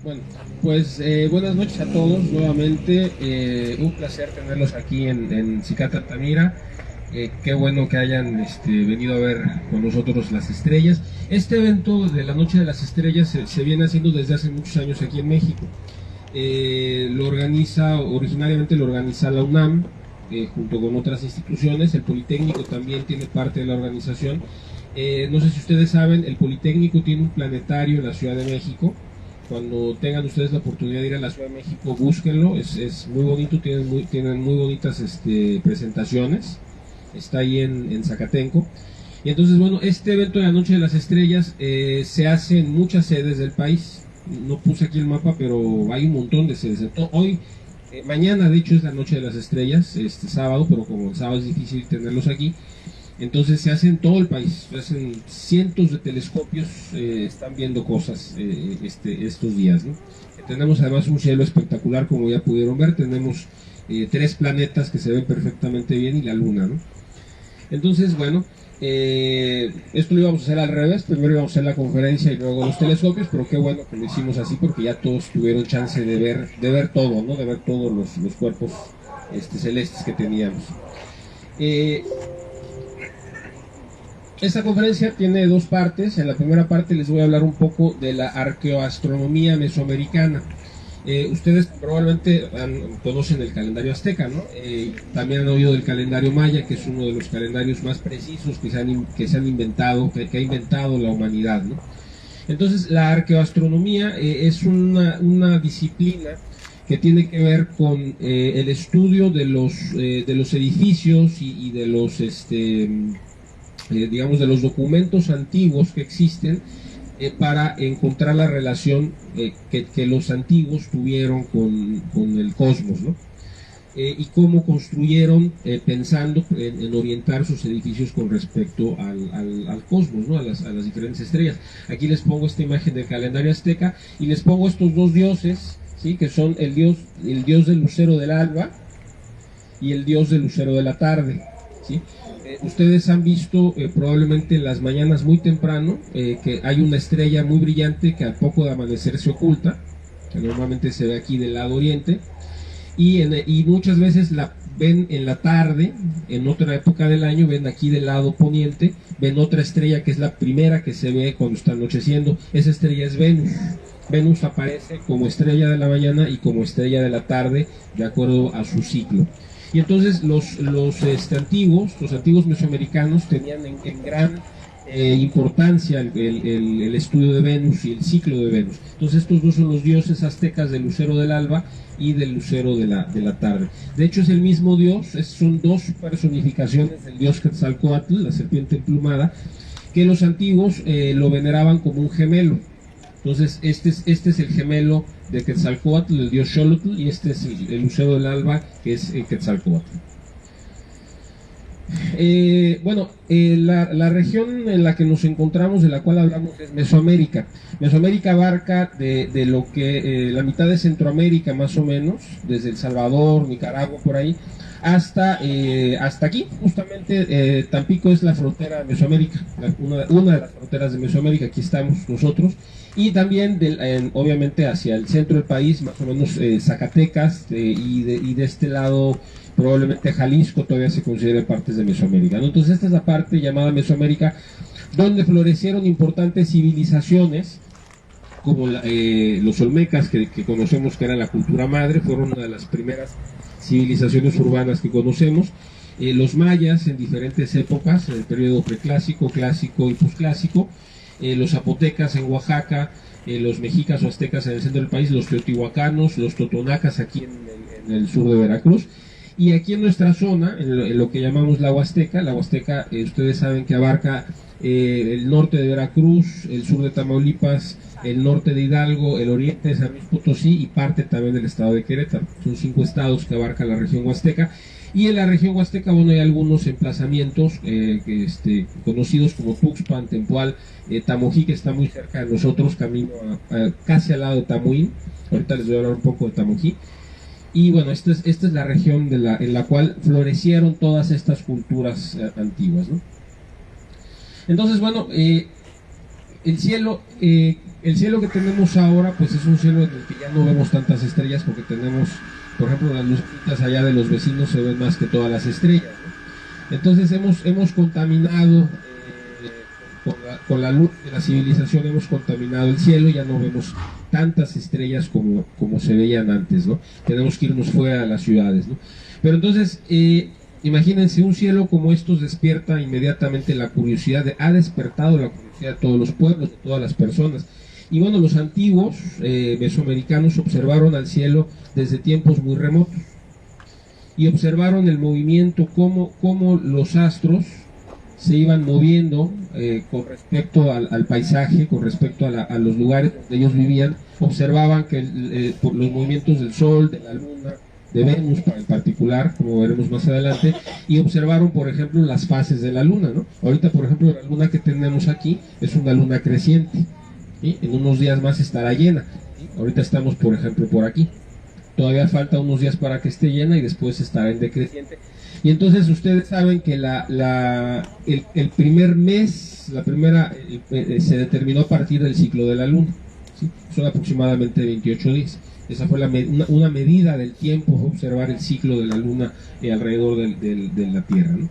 Bueno, pues buenas noches a todos nuevamente. Un placer tenerlos aquí en Cicata Altamira. Qué bueno que hayan venido a ver con nosotros las estrellas. Este evento de la Noche de las Estrellas se viene haciendo desde hace muchos años aquí en México. Originariamente lo organiza la UNAM, junto con otras instituciones. El Politécnico también tiene parte de la organización. No sé si ustedes saben, el Politécnico tiene un planetario en la Ciudad de México. Cuando tengan ustedes la oportunidad de ir a la Ciudad de México, búsquenlo, es muy bonito, tienen muy bonitas presentaciones. Está ahí en Zacatenco. Y entonces, bueno, este evento de la Noche de las Estrellas se hace en muchas sedes del país. No puse aquí el mapa, pero hay un montón de sedes. Hoy, mañana de hecho es la Noche de las Estrellas, este sábado, pero como el sábado es difícil tenerlos aquí, entonces se hace en todo el país, se hacen cientos de telescopios, están viendo cosas estos días, ¿no? Tenemos además un cielo espectacular, como ya pudieron ver, tenemos 3 planetas que se ven perfectamente bien y la luna, ¿no? Entonces, bueno, esto lo íbamos a hacer al revés, primero íbamos a hacer la conferencia y luego los telescopios, pero qué bueno que lo hicimos así porque ya todos tuvieron chance de ver todo, ¿no? De ver todos los cuerpos celestes que teníamos. Esta conferencia tiene 2 partes. En la primera parte les voy a hablar un poco de la arqueoastronomía mesoamericana. Ustedes probablemente conocen el calendario azteca, ¿no? También han oído del calendario maya, que es uno de los calendarios más precisos que se han inventado, que ha inventado la humanidad, ¿no? Entonces, la arqueoastronomía es una disciplina que tiene que ver con el estudio de los edificios y de los digamos, de los documentos antiguos que existen, para encontrar la relación que los antiguos tuvieron con el cosmos, ¿no? Y cómo construyeron, pensando en orientar sus edificios con respecto al cosmos, ¿no? a las diferentes estrellas. Aquí les pongo esta imagen del calendario azteca y les pongo estos 2 dioses, ¿sí? Que son el dios del lucero del alba y el dios del lucero de la tarde, ¿sí? Ustedes han visto probablemente en las mañanas muy temprano que hay una estrella muy brillante que al poco de amanecer se oculta, que normalmente se ve aquí del lado oriente, y muchas veces la ven en la tarde, en otra época del año, ven aquí del lado poniente, ven otra estrella que es la primera que se ve cuando está anocheciendo. Esa estrella es Venus. Venus aparece como estrella de la mañana y como estrella de la tarde, de acuerdo a su ciclo. Y entonces los antiguos mesoamericanos tenían en gran importancia el estudio de Venus y el ciclo de Venus. Entonces estos 2 son los dioses aztecas del lucero del alba y del lucero de la tarde. De hecho es el mismo dios, son 2 personificaciones del dios Quetzalcóatl, la serpiente emplumada, que los antiguos lo veneraban como un gemelo. Entonces este es el gemelo de Quetzalcóatl, el dios Xolotl, y este es el lucero del alba, que es Quetzalcóatl. La región en la que nos encontramos, de la cual hablamos, es Mesoamérica. Mesoamérica abarca de lo que la mitad de Centroamérica, más o menos, desde El Salvador, Nicaragua, por ahí, hasta aquí. Justamente Tampico es la frontera de Mesoamérica, una de las fronteras de Mesoamérica. Aquí estamos nosotros. Y también, obviamente, hacia el centro del país, más o menos Zacatecas, y de este lado probablemente Jalisco todavía se considera partes de Mesoamérica, ¿no? Entonces esta es la parte llamada Mesoamérica, donde florecieron importantes civilizaciones, como los olmecas, que conocemos que era la cultura madre, fueron una de las primeras civilizaciones urbanas que conocemos. Los mayas en diferentes épocas, en el periodo preclásico, clásico y posclásico. Los zapotecas en Oaxaca, los mexicas o aztecas en el centro del país, los teotihuacanos, los totonacas aquí en el sur de Veracruz. Y aquí en nuestra zona, en lo que llamamos la Huasteca, ustedes saben que abarca el norte de Veracruz, el sur de Tamaulipas, el norte de Hidalgo, el oriente de San Luis Potosí y parte también del estado de Querétaro. Son 5 estados que abarca la región huasteca. Y en la región huasteca, bueno, hay algunos emplazamientos conocidos como Tuxpan, Tempoal, Tamojí, que está muy cerca de nosotros, camino casi al lado de Tamuín. Ahorita les voy a hablar un poco de Tamojí. Y bueno, esta es la región en la cual florecieron todas estas culturas antiguas, ¿no? Entonces, bueno, el cielo El cielo que tenemos ahora, pues es un cielo en el que ya no vemos tantas estrellas porque tenemos, por ejemplo, las lucitas allá de los vecinos se ven más que todas las estrellas, ¿no? Entonces hemos contaminado, con la luz de la civilización hemos contaminado el cielo, ya no vemos tantas estrellas como se veían antes, ¿no? Tenemos que irnos fuera de las ciudades, ¿no? Pero entonces, imagínense, un cielo como estos despierta inmediatamente la curiosidad, ha despertado la curiosidad de todos los pueblos, de todas las personas. Y bueno, los antiguos mesoamericanos observaron al cielo desde tiempos muy remotos y observaron el movimiento, cómo los astros se iban moviendo con respecto al paisaje, con respecto a los lugares donde ellos vivían. Observaban que por los movimientos del Sol, de la Luna, de Venus en particular, como veremos más adelante, y observaron, por ejemplo, las fases de la Luna, ¿no? Ahorita, por ejemplo, la Luna que tenemos aquí es una Luna creciente, ¿sí? En unos días más estará llena, ¿sí? Ahorita estamos, por ejemplo, por aquí. Todavía falta unos días para que esté llena y después estará en decreciente. Y entonces ustedes saben que el primer mes, se determinó a partir del ciclo de la Luna, ¿sí? Son aproximadamente 28 días. Esa fue una medida del tiempo, observar el ciclo de la Luna alrededor de la Tierra, ¿no?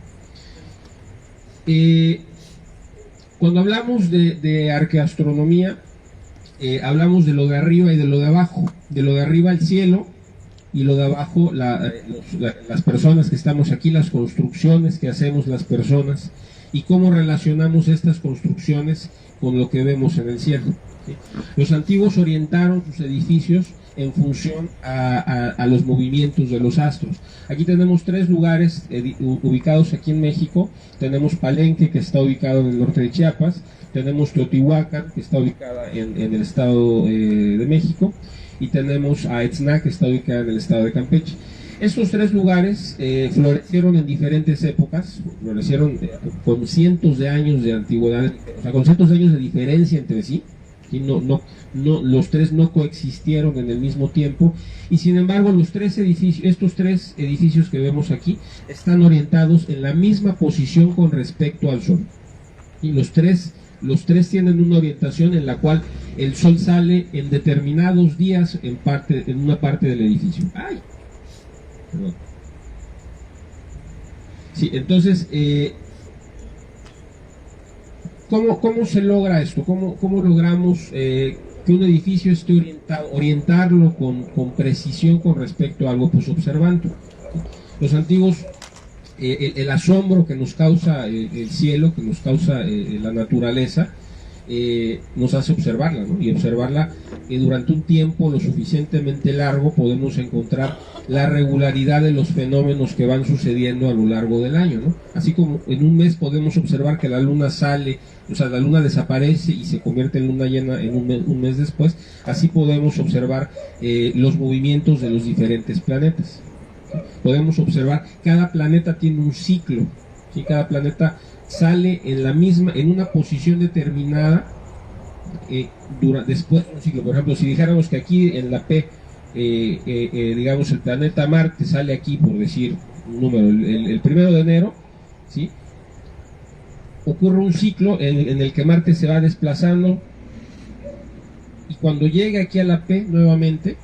Cuando hablamos de arqueoastronomía, hablamos de lo de arriba y de lo de abajo. De lo de arriba el cielo, y lo de abajo las personas que estamos aquí, las construcciones que hacemos las personas, y cómo relacionamos estas construcciones con lo que vemos en el cielo, ¿sí? Los antiguos orientaron sus edificios en función a los movimientos de los astros. Aquí tenemos tres lugares ubicados aquí en México. Tenemos Palenque, que está ubicado en el norte de Chiapas. Tenemos Teotihuacán, que está ubicada en el estado de México. Y tenemos a Etzna, que está ubicada en el estado de Campeche. Estos tres lugares florecieron en diferentes épocas, florecieron con cientos de años de antigüedad, o sea, con cientos de años de diferencia entre sí. Y los tres no coexistieron en el mismo tiempo, y sin embargo estos tres edificios que vemos aquí están orientados en la misma posición con respecto al Sol. Y los tres tienen una orientación en la cual el Sol sale en determinados días en una parte del edificio. ¡Ay! Perdón. Sí, entonces, ¿cómo se logra esto? ¿Cómo logramos que un edificio esté orientarlo con precisión con respecto a algo? Pues observando. Los antiguos, el asombro que nos causa el cielo, que nos causa la naturaleza, nos hace observarla, ¿no? Y observarla durante un tiempo lo suficientemente largo podemos encontrar la regularidad de los fenómenos que van sucediendo a lo largo del año, ¿no? Así como en un mes podemos observar que la luna sale, o sea, la luna desaparece y se convierte en luna llena en un mes después, así podemos observar los movimientos de los diferentes planetas. ¿Sí? Podemos observar, cada planeta tiene un ciclo, ¿sí? Cada planeta sale en una posición determinada después de un ciclo. Por ejemplo, si dijéramos que aquí en la P, digamos, el planeta Marte sale aquí, por decir un número, el 1 de enero, ¿sí? Ocurre un ciclo en el que Marte se va desplazando, y cuando llega aquí a la P nuevamente,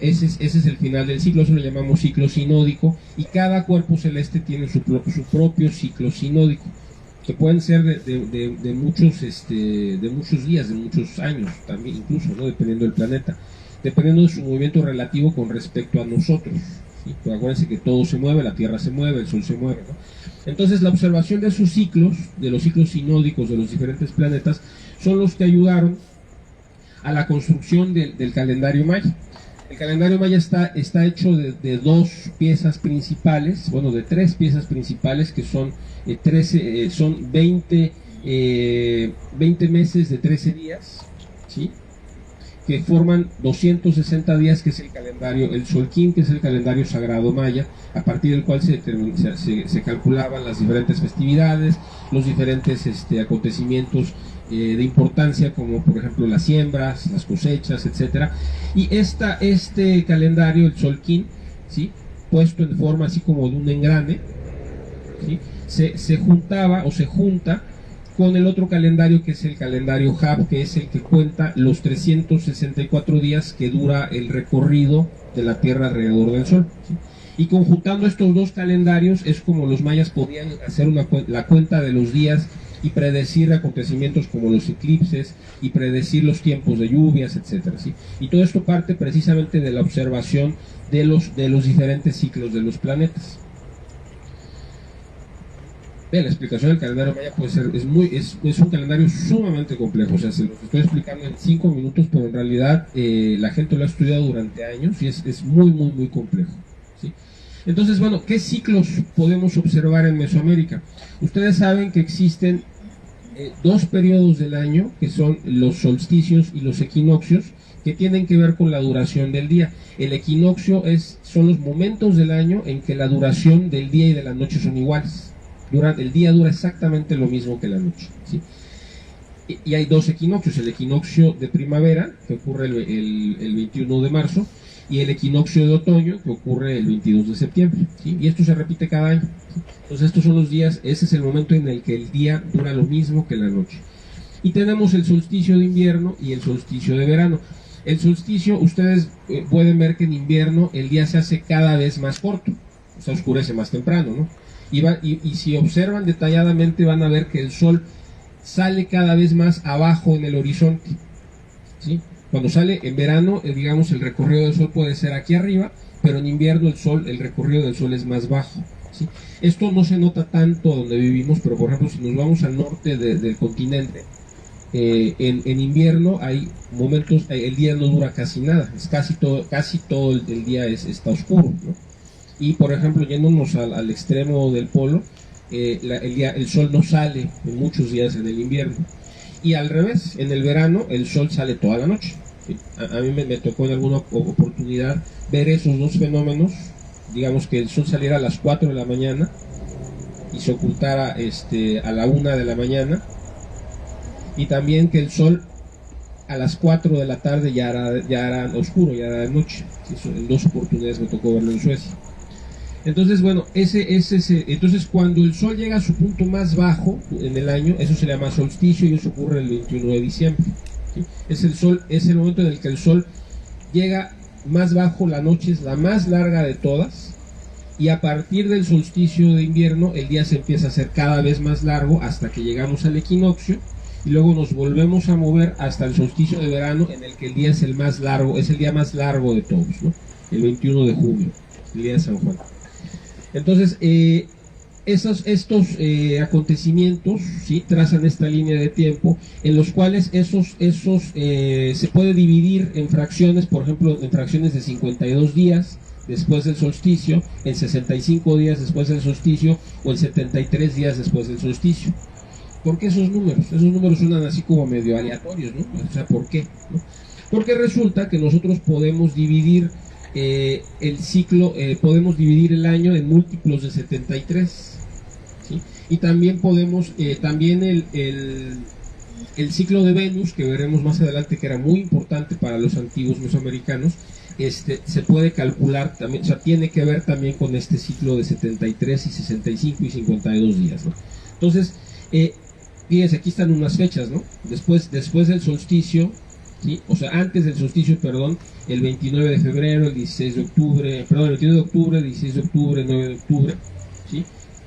ese es el final del ciclo. Eso lo llamamos ciclo sinódico, y cada cuerpo celeste tiene su propio ciclo sinódico, que pueden ser de muchos días, de muchos años también, incluso, ¿no? Dependiendo del planeta, dependiendo de su movimiento relativo con respecto a nosotros, ¿sí? Pues acuérdense que todo se mueve, la Tierra se mueve, el Sol se mueve, ¿no? Entonces la observación de sus ciclos, de los ciclos sinódicos de los diferentes planetas, son los que ayudaron a la construcción del calendario maya. El calendario maya está hecho de dos piezas principales, bueno, de tres piezas principales, que son 20 meses de 13 días, ¿sí? Que forman 260 días, que es el calendario, el Solquín, que es el calendario sagrado maya, a partir del cual se calculaban las diferentes festividades, los diferentes acontecimientos de importancia, como por ejemplo las siembras, las cosechas, etcétera. Y este calendario, el Solquín, ¿sí? Puesto en forma así como de un engrane, ¿sí? Se juntaba o se junta con el otro calendario que es el calendario Hub, que es el que cuenta los 364 días que dura el recorrido de la Tierra alrededor del Sol, ¿sí? Y conjuntando estos dos calendarios es como los mayas podían hacer la cuenta de los días y predecir acontecimientos como los eclipses y predecir los tiempos de lluvias, etcétera, ¿sí? Y todo esto parte precisamente de la observación de los diferentes ciclos de los planetas. La explicación del calendario maya puede ser, es un calendario sumamente complejo, o sea, se los estoy explicando en 5 minutos, pero en realidad la gente lo ha estudiado durante años y es muy, muy, muy complejo, ¿sí? Entonces, bueno, ¿qué ciclos podemos observar en Mesoamérica? Ustedes saben que existen dos periodos del año, que son los solsticios y los equinoccios, que tienen que ver con la duración del día. El equinoccio son los momentos del año en que la duración del día y de la noche son iguales. El día dura exactamente lo mismo que la noche, ¿sí? Y hay dos equinoccios, el equinoccio de primavera, que ocurre el 21 de marzo, y el equinoccio de otoño, que ocurre el 22 de septiembre, ¿sí? Y esto se repite cada año, ¿sí? Entonces estos son los días, ese es el momento en el que el día dura lo mismo que la noche. Y tenemos el solsticio de invierno y el solsticio de verano. El solsticio, ustedes pueden ver que en invierno el día se hace cada vez más corto, o sea, oscurece más temprano, ¿no? Y si observan detalladamente van a ver que el sol sale cada vez más abajo en el horizonte, ¿sí? Cuando sale en verano, digamos, el recorrido del sol puede ser aquí arriba, pero en invierno el recorrido del sol es más bajo, ¿sí? Esto no se nota tanto donde vivimos, pero por ejemplo, si nos vamos al norte del continente, en invierno hay momentos, el día no dura casi nada, es casi todo el día está oscuro, ¿no? Y por ejemplo, yéndonos al extremo del polo, el sol no sale en muchos días en el invierno. Y al revés, en el verano el sol sale toda la noche, ¿sí? A mí me tocó en alguna oportunidad ver esos dos fenómenos, digamos que el sol saliera a las 4 de la mañana y se ocultara a la 1 de la mañana, y también que el sol a las 4 de la tarde ya era oscuro, ya era de noche, ¿sí? En dos oportunidades me tocó verlo en Suecia. Entonces, bueno, entonces cuando el sol llega a su punto más bajo en el año, eso se llama solsticio y eso ocurre el 21 de diciembre, ¿sí? Es el momento en el que el sol llega más bajo, la noche es la más larga de todas, y a partir del solsticio de invierno el día se empieza a hacer cada vez más largo hasta que llegamos al equinoccio, y luego nos volvemos a mover hasta el solsticio de verano, en el que el día es el más largo, es el día más largo de todos, ¿no? El 21 de junio, el día de San Juan. Entonces, estos acontecimientos, ¿sí?, trazan esta línea de tiempo en los cuales se puede dividir en fracciones, por ejemplo, en fracciones de 52 días después del solsticio, en 65 días después del solsticio o en 73 días después del solsticio. ¿Por qué esos números? Esos números suenan así como medio aleatorios, ¿no? O sea, ¿por qué? ¿No? Porque resulta que nosotros podemos dividir el ciclo, podemos dividir el año en múltiplos de 73, ¿sí? Y también podemos, también el ciclo de Venus, que veremos más adelante, que era muy importante para los antiguos mesoamericanos, se puede calcular también, o sea, tiene que ver también con este ciclo de 73 y 65 y 52 días, ¿no? Entonces, fíjense, aquí están unas fechas, ¿no? Después del solsticio, ¿sí? O sea, antes del solsticio, perdón, el 29 de febrero, el 16 de octubre, perdón, el 21 de octubre, el 16 de octubre, el 9 de octubre, ¿sí?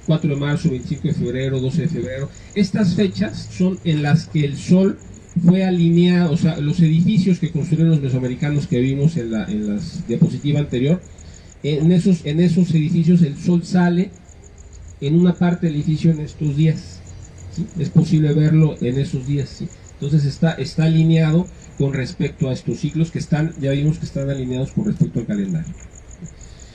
4 de marzo, 25 de febrero, 12 de febrero. Estas fechas son en las que el sol fue alineado, o sea, los edificios que construyeron los mesoamericanos que vimos en la diapositiva anterior, en esos edificios el sol sale en una parte del edificio en estos días, ¿sí? Es posible verlo en esos días, ¿sí? Entonces está alineado con respecto a estos ciclos que ya vimos que están alineados con respecto al calendario.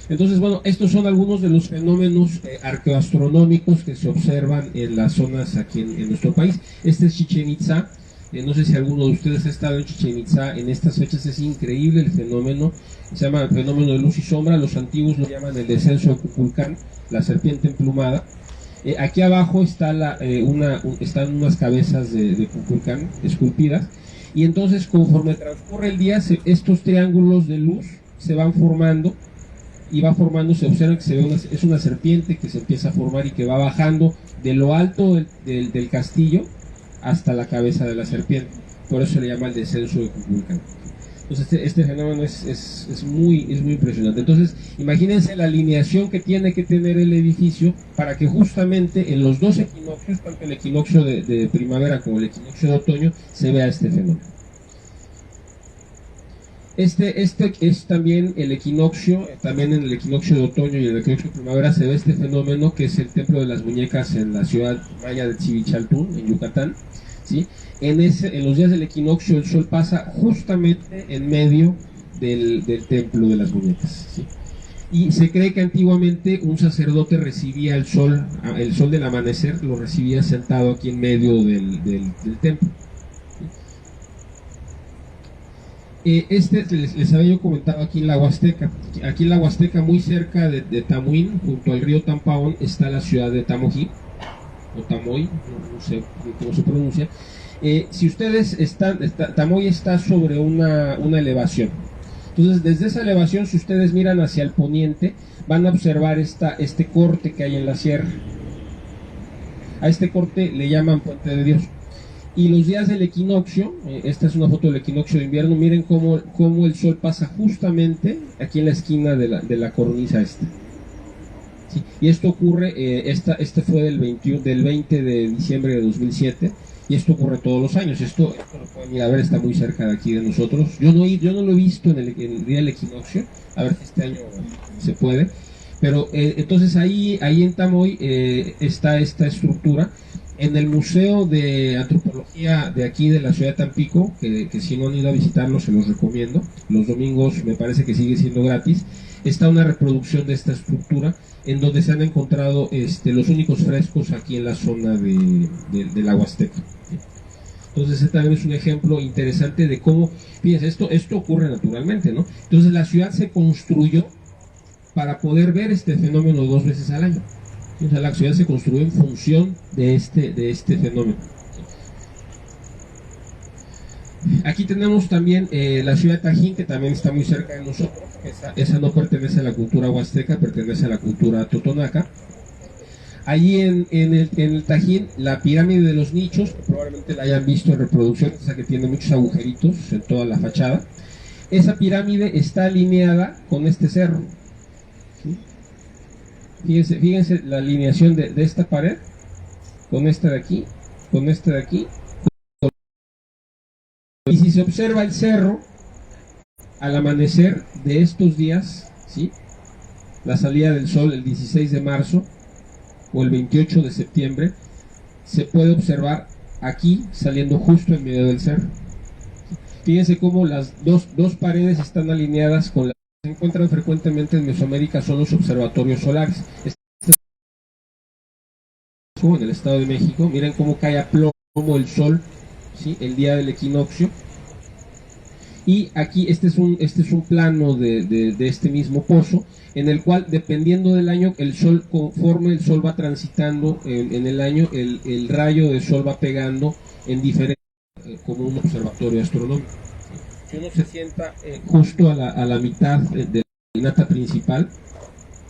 Entonces, bueno, estos son algunos de los fenómenos arqueoastronómicos que se observan en las zonas aquí en nuestro país. Este es Chichén Itzá. No sé si alguno de ustedes ha estado en Chichén Itzá en estas fechas. Es increíble el fenómeno. Se llama el fenómeno de luz y sombra. Los antiguos lo llaman el descenso de Kukulcán, la serpiente emplumada. Aquí abajo están unas cabezas de Kukulcán esculpidas. Y entonces, conforme transcurre el día, estos triángulos de luz se van formando. Y va formando, se observa que es una serpiente que se empieza a formar y que va bajando de lo alto del castillo, hasta la cabeza de la serpiente. Por eso se le llama el descenso de Kukulcán. Entonces este fenómeno es muy impresionante. Entonces imagínense la alineación que tiene que tener el edificio para que justamente en los dos equinoccios, tanto el equinoccio de primavera como el equinoccio de otoño, se vea este fenómeno. Este es también el equinoccio, también en el equinoccio de otoño y en el equinoccio de primavera se ve este fenómeno que es el templo de las muñecas en la ciudad maya de Tzivichaltún, en Yucatán, ¿sí? En los días del equinoccio el sol pasa justamente en medio del templo de las muñecas, ¿sí? Y se cree que antiguamente un sacerdote recibía el sol del amanecer, lo recibía sentado aquí en medio del templo. Les había yo comentado aquí en la Huasteca. Aquí en la Huasteca, muy cerca de Tamuín, junto al río Tampaón, está la ciudad de Tamojí, o Tamoy, no sé cómo se pronuncia. Si ustedes Tamoy está sobre una elevación. Entonces, desde esa elevación, si ustedes miran hacia el poniente, van a observar este corte que hay en la sierra. A este corte le llaman Puente de Dios. Y los días del equinoccio, esta es una foto del equinoccio de invierno, miren cómo el sol pasa justamente aquí en la esquina de la cornisa esta. ¿Sí? Y esto ocurre, este fue del 20 de diciembre de 2007, y esto ocurre todos los años. Esto lo pueden ir a ver, está muy cerca de aquí de nosotros. Yo no lo he visto en el día del equinoccio, a ver si este año se puede. Pero entonces ahí en Tamoy está esta estructura. En el Museo de Antropología de aquí de la ciudad de Tampico, que si no han ido a visitarlo se los recomiendo, los domingos me parece que sigue siendo gratis, está una reproducción de esta estructura en donde se han encontrado los únicos frescos aquí en la zona de la Huasteca. Entonces este también es un ejemplo interesante de cómo, fíjense, esto ocurre naturalmente, ¿no? Entonces la ciudad se construyó para poder ver este fenómeno 2 veces al año. O sea, la ciudad se construyó en función de este fenómeno. Aquí tenemos también la ciudad de Tajín, que también está muy cerca de nosotros. Esa no pertenece a la cultura huasteca, pertenece a la cultura totonaca. Allí en el Tajín, la pirámide de los nichos, que probablemente la hayan visto en reproducción, esa que tiene muchos agujeritos en toda la fachada. Esa pirámide está alineada con este cerro. ¿Sí? Fíjense la alineación de esta pared, con esta de aquí, con esta de aquí. Y si se observa el cerro, al amanecer de estos días, ¿sí? La salida del sol el 16 de marzo o el 28 de septiembre, se puede observar aquí saliendo justo en medio del cerro. Fíjense cómo las dos paredes están alineadas con la que se encuentran frecuentemente en Mesoamérica, son los observatorios solares. En el Estado de México, miren cómo cae a plomo el sol, ¿sí? El día del equinoccio. Y aquí este es un plano de este mismo pozo, en el cual, dependiendo del año, el sol, conforme el sol va transitando en el año, el rayo de sol va pegando en diferentes, como un observatorio astronómico. Si uno se sienta justo a la mitad de la nata principal,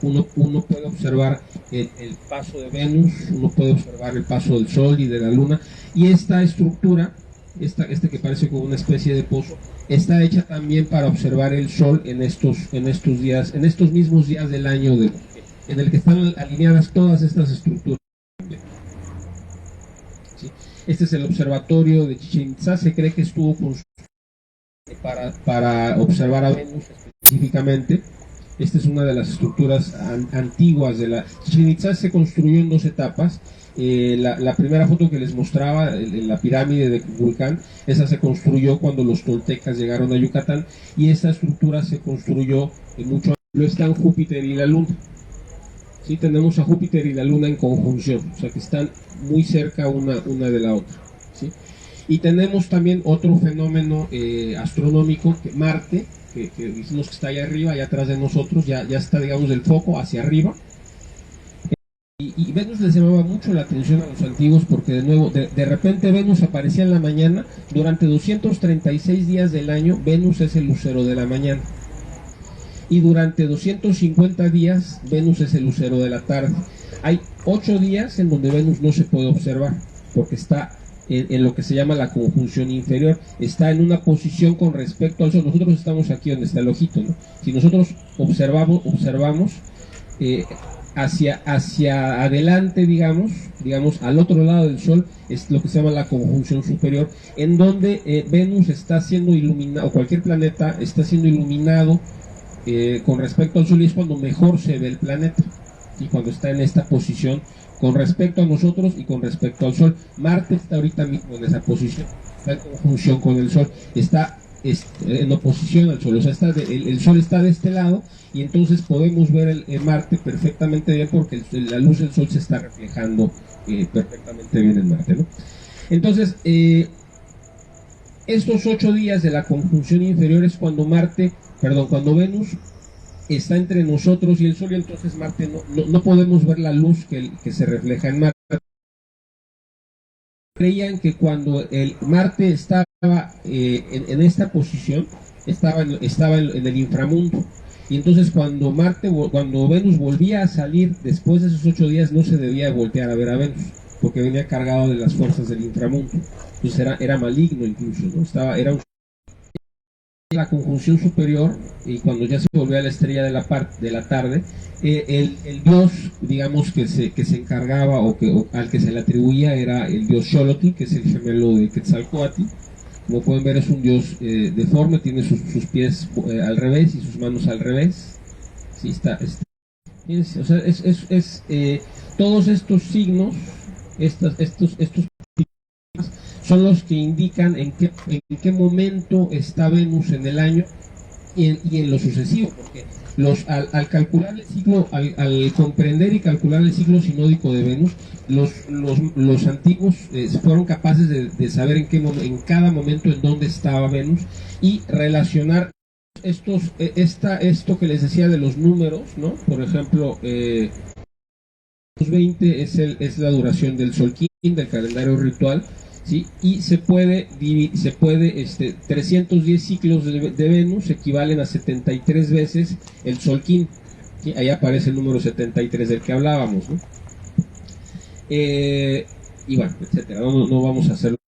uno puede observar el paso de Venus, uno puede observar el paso del Sol y de la Luna, y esta estructura, esta que parece como una especie de pozo, está hecha también para observar el Sol en estos días, en estos mismos días del año en el que están alineadas todas estas estructuras. ¿Sí? Este es el observatorio de Chichén Itzá, se cree que estuvo construido para observar a Venus específicamente. Esta es una de las estructuras antiguas de la Chichén Itzá. Se construyó en 2 etapas. La primera foto que les mostraba, la pirámide de Kukulcán, esa se construyó cuando los toltecas llegaron a Yucatán, y esta estructura se construyó mucho antes. Están Júpiter y la Luna. ¿Sí? Tenemos a Júpiter y la Luna en conjunción, o sea que están muy cerca una de la otra. ¿Sí? Y tenemos también otro fenómeno astronómico, que Marte, que dijimos que está allá arriba, allá atrás de nosotros, ya está, digamos, del foco hacia arriba. Y Venus les llamaba mucho la atención a los antiguos, porque de nuevo, de repente Venus aparecía en la mañana. Durante 236 días del año, Venus es el lucero de la mañana. Y durante 250 días, Venus es el lucero de la tarde. Hay 8 días en donde Venus no se puede observar, porque está en lo que se llama la conjunción inferior, está en una posición con respecto al Sol. Nosotros estamos aquí donde está el ojito, ¿no? Si nosotros observamos hacia adelante, digamos, al otro lado del Sol, es lo que se llama la conjunción superior, en donde Venus está siendo iluminado, o cualquier planeta está siendo iluminado con respecto al Sol, y es cuando mejor se ve el planeta, y cuando está en esta posición con respecto a nosotros y con respecto al Sol. Marte está ahorita mismo en esa posición, está en conjunción con el Sol, está en oposición al Sol, o sea, el Sol está de este lado, y entonces podemos ver el Marte perfectamente bien, porque la luz del Sol se está reflejando perfectamente bien en Marte, ¿no? Entonces, estos 8 días de la conjunción inferior es cuando cuando Venus está entre nosotros y el Sol, y entonces Marte no podemos ver la luz que se refleja en Marte. Creían que cuando el Marte estaba en esta posición, estaba en el inframundo, y entonces cuando Venus volvía a salir después de esos 8 días, no se debía voltear a ver a Venus, porque venía cargado de las fuerzas del inframundo. Entonces era maligno incluso, ¿no? Era la conjunción superior, y cuando ya se volvía la estrella de la tarde, el dios, digamos, que se encargaba o al que se le atribuía era el dios Xolotl, que es el gemelo de Quetzalcóatl. Como pueden ver, es un dios deforme, tiene sus pies al revés y sus manos al revés. Sí, fíjense, o sea, todos estos signos, estos son los que indican en qué momento está Venus en el año y en lo sucesivo, porque al calcular el ciclo, al comprender y calcular el ciclo sinódico de Venus, los antiguos fueron capaces de saber en cada momento en dónde estaba Venus, y relacionar esto que les decía de los números, ¿no? Por ejemplo, 20 es la duración del Solquín, del calendario ritual, ¿sí? Y se puede 310 ciclos de Venus equivalen a 73 veces el Solquín, ¿sí? Ahí aparece el número 73 del que hablábamos, ¿no? Y bueno, etcétera. No vamos a hacerlo